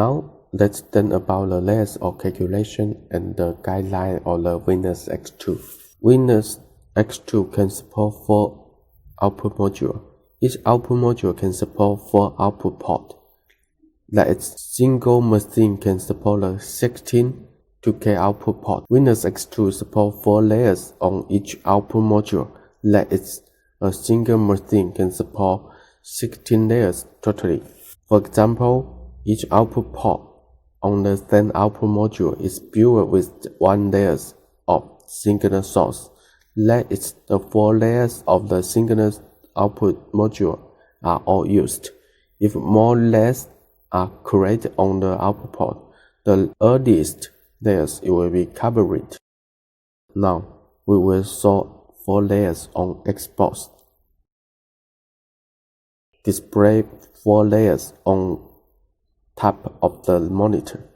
Now let's learn about the layers of calculation and the guideline of the Windows X2. Windows X2 can support 4 output modules. Each output module can support 4 output ports. That its single machine can support the 16 2K output port. Windows X2 supports 4 layers on each output module. That is, a single machine can support 16 layers totally. For example, each output port on the same output module is built with 1 layer of synchronous source. That is, the 4 layers of the synchronous output module are all used. If more layers are created on the output port, the earliest layers will be covered. Now, we will show 4 layers on Xbox. Display 4 layers on top of the monitor.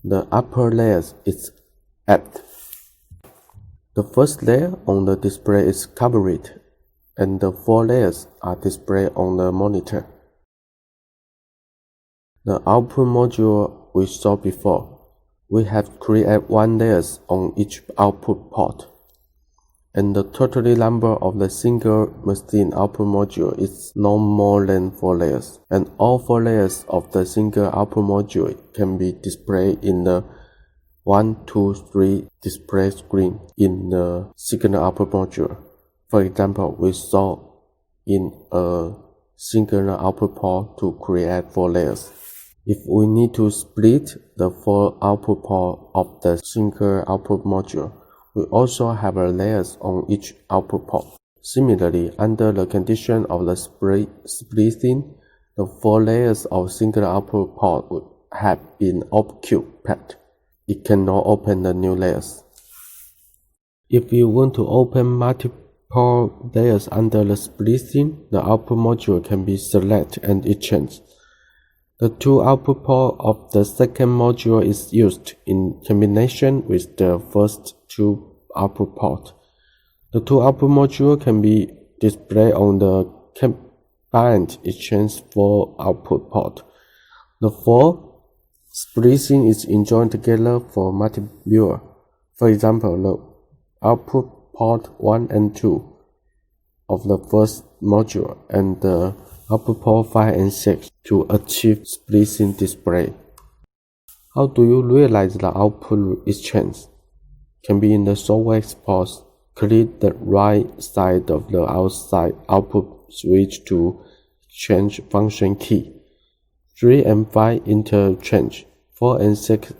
The upper layer is apt. The first layer on the display is covered, and the 4 layers are displayed on the monitor. The output module we saw before. We have created 1 layer on each output port, and the total number of the single machine output module is no more than 4 layers, and all 4 layers of the single output module can be displayed in the 1, 2, 3 display screen in the signal output module. For example, we saw in a single output port to create 4 layers. If we need to split the 4 output ports of the single output module, we also have layers on each output port. Similarly, under the condition of the splitting, the 4 layers of single output port would have been occupied. It cannot open the new layers. If you want to open multiple layers under the splitting, the output module can be selected and exchanged. The 2 output ports of the second module is used in combination with the first 2 output ports. The 2 output modules can be displayed on the combined exchange 4 output port. The 4 splitting is joined together for multi-viewer. For example, the output port 1 and 2 of the first module and the output port 5 and 6 to achieve splitting display. How do you realize the output exchange? Can be in the software export. Click the right side of the outside output switch to change function key. 3 and 5 interchange. 4 and 6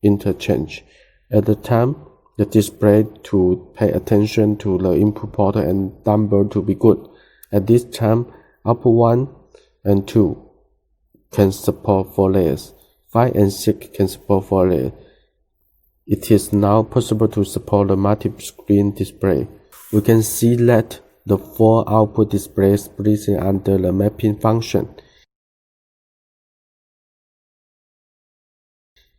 interchange. At the time, the display to pay attention to the input port and number to be good. At this time, output 1 and 2 can support 4 layers. 5 and 6 can support 4 layers. It is now possible to support the multi-screen display. We can see that the 4 output displays splitting under the mapping function.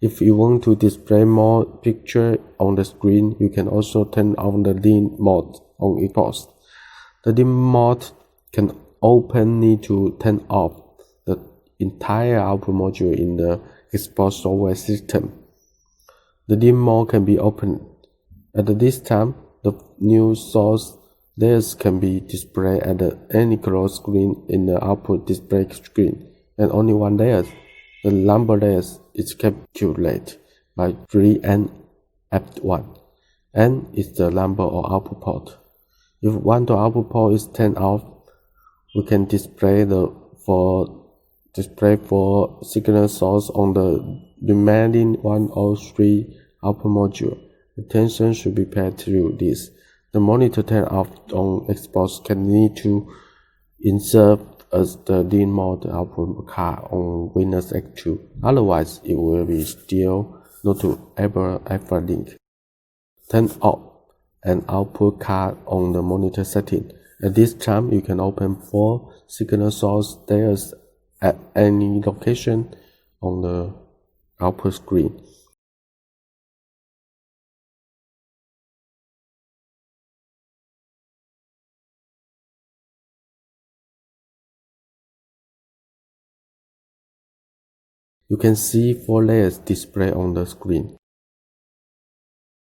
If you want to display more pictures on the screen, you can also turn on the lean mode on Xbox. The lean mode can openly to turn off the entire output module in the Xbox software system. The lean mode can be opened. At this time, the new source layers can be displayed at any closed screen in the output display screen, and only 1 layer. The number layers is calculated by 3n apt 1. N is the number of output port. If one of the output port is turned off, we can display for signal source on the remaining 1 or 3 output module. Attention should be paid to this. The monitor turned off on Xbox can need to insert as the lean mode output card on Windows X2. Otherwise, it will be still not able to link. Turn off an output card on the monitor setting. At this time, you can open 4 signal source layers at any location on the output screen. You can see 4 layers displayed on the screen.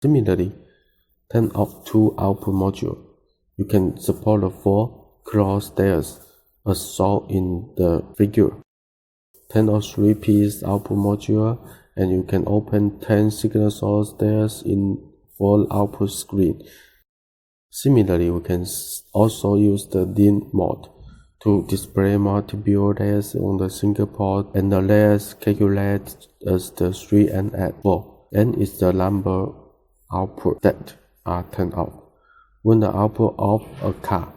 Similarly, turn off 2 output modules. You can support the 4 cross layers as shown in the figure. Turn off 3-piece output module and you can open 10 signal source layers in 4 output screen. Similarly, we can also use the DIN mode to display multiple layers on the single port, and the layers calculated as the 3 and add 4. N is the number output that are turned off. When the output of a car,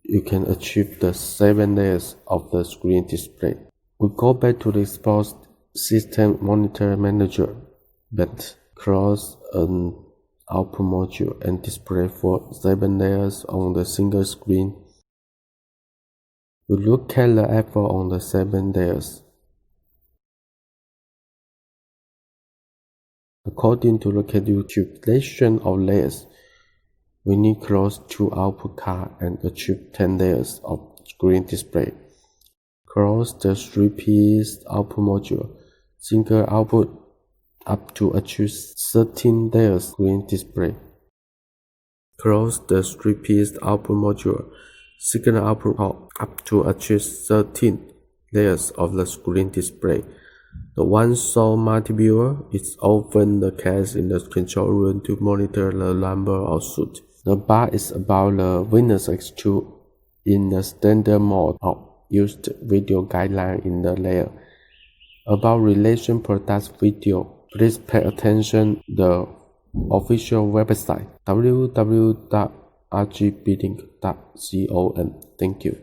you can achieve the 7 layers of the screen display. We go back to the Xbox System Monitor Manager, but cross an output module and display for 7 layers on the single screen. We look at the effort on the 7 layers. According to the calculation of layers, we need cross 2 output cards and achieve 10 layers of screen display. Cross the 3-piece output module, single output up to achieve 13 layers screen display. Cross the 3-piece output module, signal output up to achieve 13 layers of the screen display. The one-source multiviewer is often the case in the control room to monitor the number of suits. The bar is about the Windows X2 in the standard mode of used video guideline in the layer. About Relation Products video, please pay attention to the official website www.rgbilling.com. Thank you.